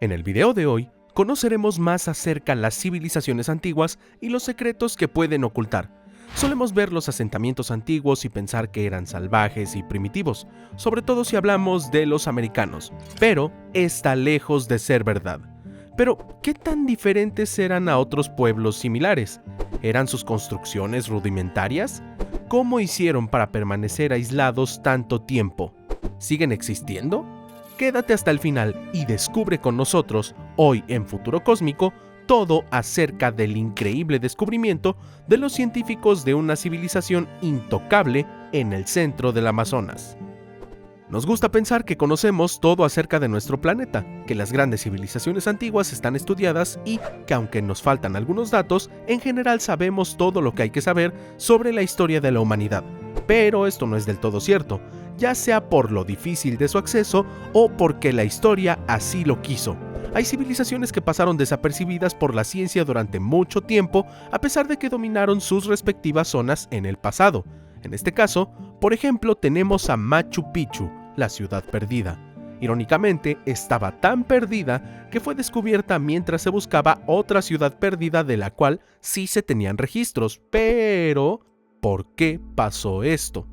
En el video de hoy, conoceremos más acerca de las civilizaciones antiguas y los secretos que pueden ocultar. Solemos ver los asentamientos antiguos y pensar que eran salvajes y primitivos, sobre todo si hablamos de los americanos, pero está lejos de ser verdad. Pero, ¿qué tan diferentes eran a otros pueblos similares? ¿Eran sus construcciones rudimentarias? ¿Cómo hicieron para permanecer aislados tanto tiempo? ¿Siguen existiendo? Quédate hasta el final y descubre con nosotros, hoy en Futuro Cósmico, todo acerca del increíble descubrimiento de los científicos de una civilización intocable en el centro del Amazonas. Nos gusta pensar que conocemos todo acerca de nuestro planeta, que las grandes civilizaciones antiguas están estudiadas y que aunque nos faltan algunos datos, en general sabemos todo lo que hay que saber sobre la historia de la humanidad. Pero esto no es del todo cierto, ya sea por lo difícil de su acceso o porque la historia así lo quiso. Hay civilizaciones que pasaron desapercibidas por la ciencia durante mucho tiempo, a pesar de que dominaron sus respectivas zonas en el pasado. En este caso, por ejemplo, tenemos a Machu Picchu, la ciudad perdida. Irónicamente, estaba tan perdida que fue descubierta mientras se buscaba otra ciudad perdida de la cual sí se tenían registros. Pero, ¿por qué pasó esto?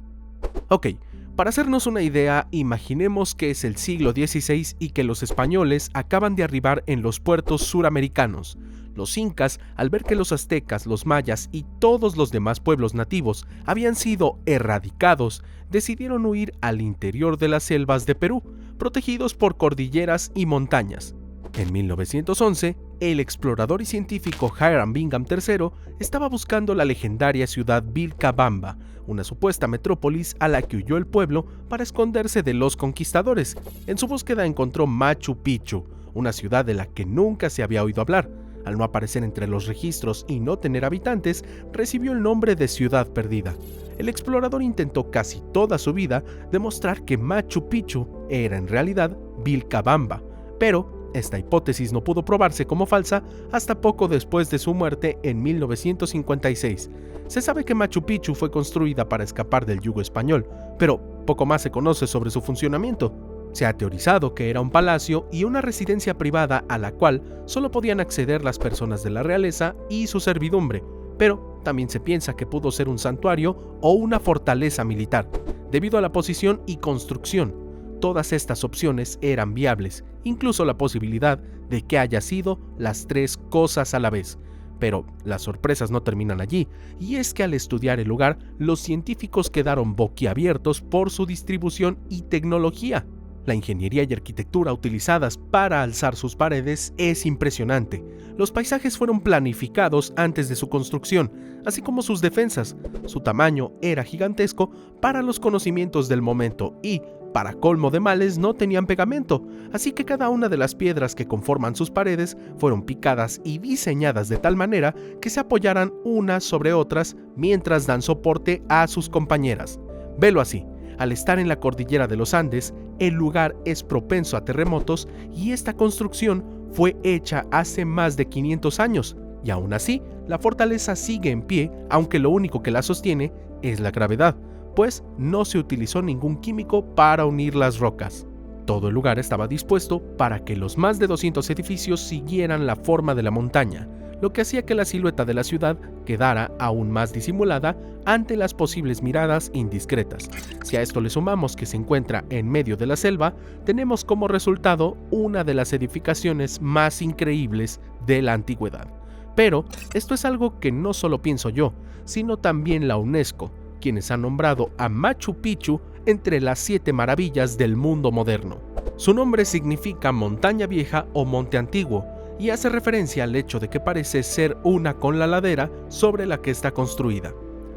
Ok. Para hacernos una idea, imaginemos que es el siglo XVI y que los españoles acaban de arribar en los puertos suramericanos. Los incas, al ver que los aztecas, los mayas y todos los demás pueblos nativos habían sido erradicados, decidieron huir al interior de las selvas de Perú, protegidos por cordilleras y montañas. En 1911, el explorador y científico Hiram Bingham III estaba buscando la legendaria ciudad Vilcabamba, una supuesta metrópolis a la que huyó el pueblo para esconderse de los conquistadores. En su búsqueda encontró Machu Picchu, una ciudad de la que nunca se había oído hablar. Al no aparecer entre los registros y no tener habitantes, recibió el nombre de Ciudad Perdida. El explorador intentó casi toda su vida demostrar que Machu Picchu era en realidad Vilcabamba, pero esta hipótesis no pudo probarse como falsa hasta poco después de su muerte en 1956. Se sabe que Machu Picchu fue construida para escapar del yugo español, pero poco más se conoce sobre su funcionamiento. Se ha teorizado que era un palacio y una residencia privada a la cual solo podían acceder las personas de la realeza y su servidumbre, pero también se piensa que pudo ser un santuario o una fortaleza militar, debido a la posición y construcción. Todas estas opciones eran viables, incluso la posibilidad de que haya sido las tres cosas a la vez. Pero las sorpresas no terminan allí, y es que al estudiar el lugar, los científicos quedaron boquiabiertos por su distribución y tecnología. La ingeniería y arquitectura utilizadas para alzar sus paredes es impresionante. Los paisajes fueron planificados antes de su construcción, así como sus defensas. Su tamaño era gigantesco para los conocimientos del momento y, para colmo de males, no tenían pegamento, así que cada una de las piedras que conforman sus paredes fueron picadas y diseñadas de tal manera que se apoyaran unas sobre otras mientras dan soporte a sus compañeras. Velo así. Al estar en la cordillera de los Andes, el lugar es propenso a terremotos y esta construcción fue hecha hace más de 500 años, y aún así, la fortaleza sigue en pie, aunque lo único que la sostiene es la gravedad, pues no se utilizó ningún químico para unir las rocas. Todo el lugar estaba dispuesto para que los más de 200 edificios siguieran la forma de la montaña, lo que hacía que la silueta de la ciudad quedara aún más disimulada ante las posibles miradas indiscretas. Si a esto le sumamos que se encuentra en medio de la selva, tenemos como resultado una de las edificaciones más increíbles de la antigüedad. Pero esto es algo que no solo pienso yo, sino también la UNESCO, quienes han nombrado a Machu Picchu entre las 7 maravillas del mundo moderno. Su nombre significa montaña vieja o monte antiguo, y hace referencia al hecho de que parece ser una con la ladera sobre la que está construida.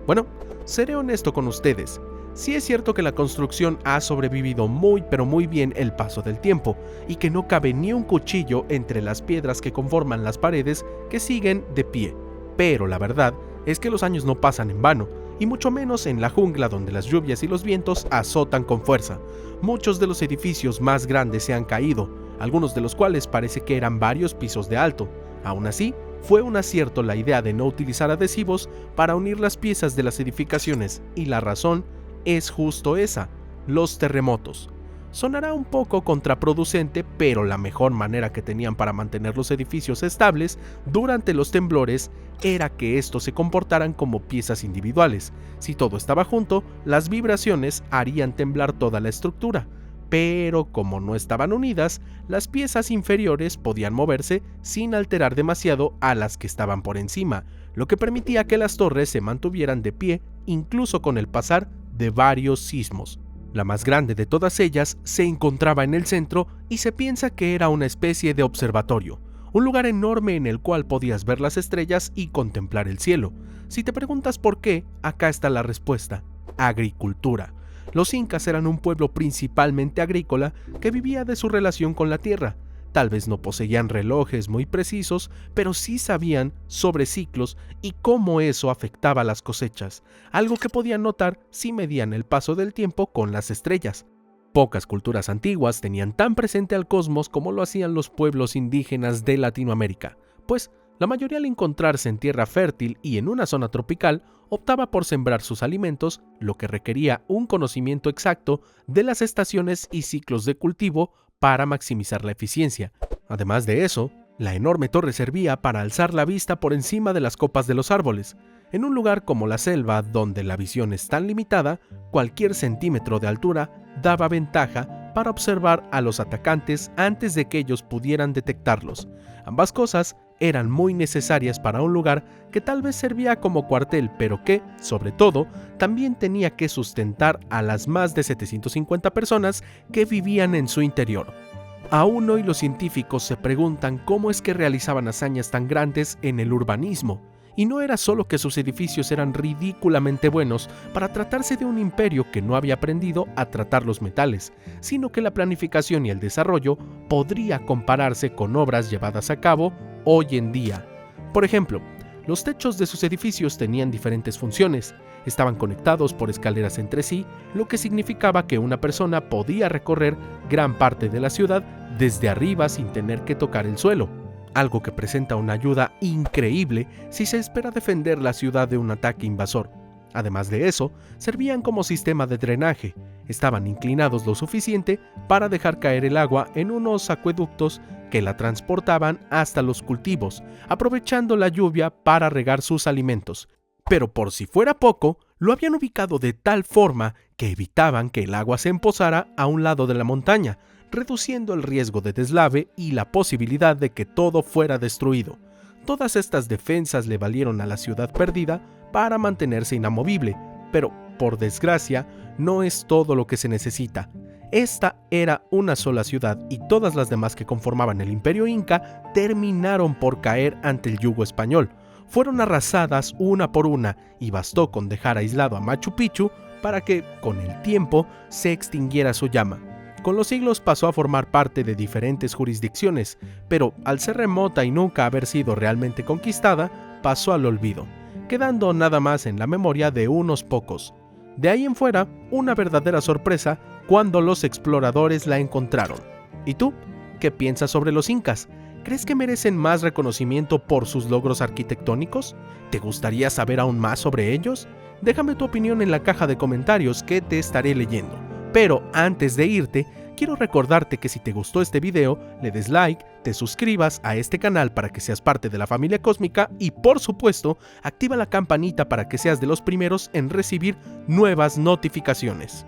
Bueno, seré honesto con ustedes, sí es cierto que la construcción ha sobrevivido muy pero muy bien el paso del tiempo, y que no cabe ni un cuchillo entre las piedras que conforman las paredes que siguen de pie, pero la verdad es que los años no pasan en vano, y mucho menos en la jungla donde las lluvias y los vientos azotan con fuerza. Muchos de los edificios más grandes se han caído, algunos de los cuales parece que eran varios pisos de alto. Aún así, fue un acierto la idea de no utilizar adhesivos para unir las piezas de las edificaciones, y la razón es justo esa: los terremotos. Sonará un poco contraproducente, pero la mejor manera que tenían para mantener los edificios estables durante los temblores era que estos se comportaran como piezas individuales. Si todo estaba junto, las vibraciones harían temblar toda la estructura. Pero como no estaban unidas, las piezas inferiores podían moverse sin alterar demasiado a las que estaban por encima, lo que permitía que las torres se mantuvieran de pie incluso con el pasar de varios sismos. La más grande de todas ellas se encontraba en el centro y se piensa que era una especie de observatorio, un lugar enorme en el cual podías ver las estrellas y contemplar el cielo. Si te preguntas por qué, acá está la respuesta: agricultura. Los incas eran un pueblo principalmente agrícola que vivía de su relación con la tierra. Tal vez no poseían relojes muy precisos, pero sí sabían sobre ciclos y cómo eso afectaba las cosechas, algo que podían notar si medían el paso del tiempo con las estrellas. Pocas culturas antiguas tenían tan presente al cosmos como lo hacían los pueblos indígenas de Latinoamérica, pues la mayoría, al encontrarse en tierra fértil y en una zona tropical, optaba por sembrar sus alimentos, lo que requería un conocimiento exacto de las estaciones y ciclos de cultivo para maximizar la eficiencia. Además de eso, la enorme torre servía para alzar la vista por encima de las copas de los árboles. En un lugar como la selva, donde la visión es tan limitada, cualquier centímetro de altura daba ventaja para observar a los atacantes antes de que ellos pudieran detectarlos. Ambas cosas eran muy necesarias para un lugar que tal vez servía como cuartel, pero que, sobre todo, también tenía que sustentar a las más de 750 personas que vivían en su interior. Aún hoy los científicos se preguntan cómo es que realizaban hazañas tan grandes en el urbanismo. Y no era solo que sus edificios eran ridículamente buenos para tratarse de un imperio que no había aprendido a tratar los metales, sino que la planificación y el desarrollo podría compararse con obras llevadas a cabo hoy en día. Por ejemplo, los techos de sus edificios tenían diferentes funciones. Estaban conectados por escaleras entre sí, lo que significaba que una persona podía recorrer gran parte de la ciudad desde arriba sin tener que tocar el suelo. Algo que presenta una ayuda increíble si se espera defender la ciudad de un ataque invasor. Además de eso, servían como sistema de drenaje. Estaban inclinados lo suficiente para dejar caer el agua en unos acueductos que la transportaban hasta los cultivos, aprovechando la lluvia para regar sus alimentos. Pero por si fuera poco, lo habían ubicado de tal forma que evitaban que el agua se empozara a un lado de la montaña, reduciendo el riesgo de deslave y la posibilidad de que todo fuera destruido. Todas estas defensas le valieron a la ciudad perdida para mantenerse inamovible, pero, por desgracia, no es todo lo que se necesita. Esta era una sola ciudad y todas las demás que conformaban el Imperio Inca terminaron por caer ante el yugo español. Fueron arrasadas una por una y bastó con dejar aislado a Machu Picchu para que, con el tiempo, se extinguiera su llama. Con los siglos pasó a formar parte de diferentes jurisdicciones, pero al ser remota y nunca haber sido realmente conquistada, pasó al olvido, quedando nada más en la memoria de unos pocos. De ahí en fuera, una verdadera sorpresa cuando los exploradores la encontraron. ¿Y tú? ¿Qué piensas sobre los incas? ¿Crees que merecen más reconocimiento por sus logros arquitectónicos? ¿Te gustaría saber aún más sobre ellos? Déjame tu opinión en la caja de comentarios que te estaré leyendo. Pero antes de irte, quiero recordarte que si te gustó este video, le des like, te suscribas a este canal para que seas parte de la familia cósmica y, por supuesto, activa la campanita para que seas de los primeros en recibir nuevas notificaciones.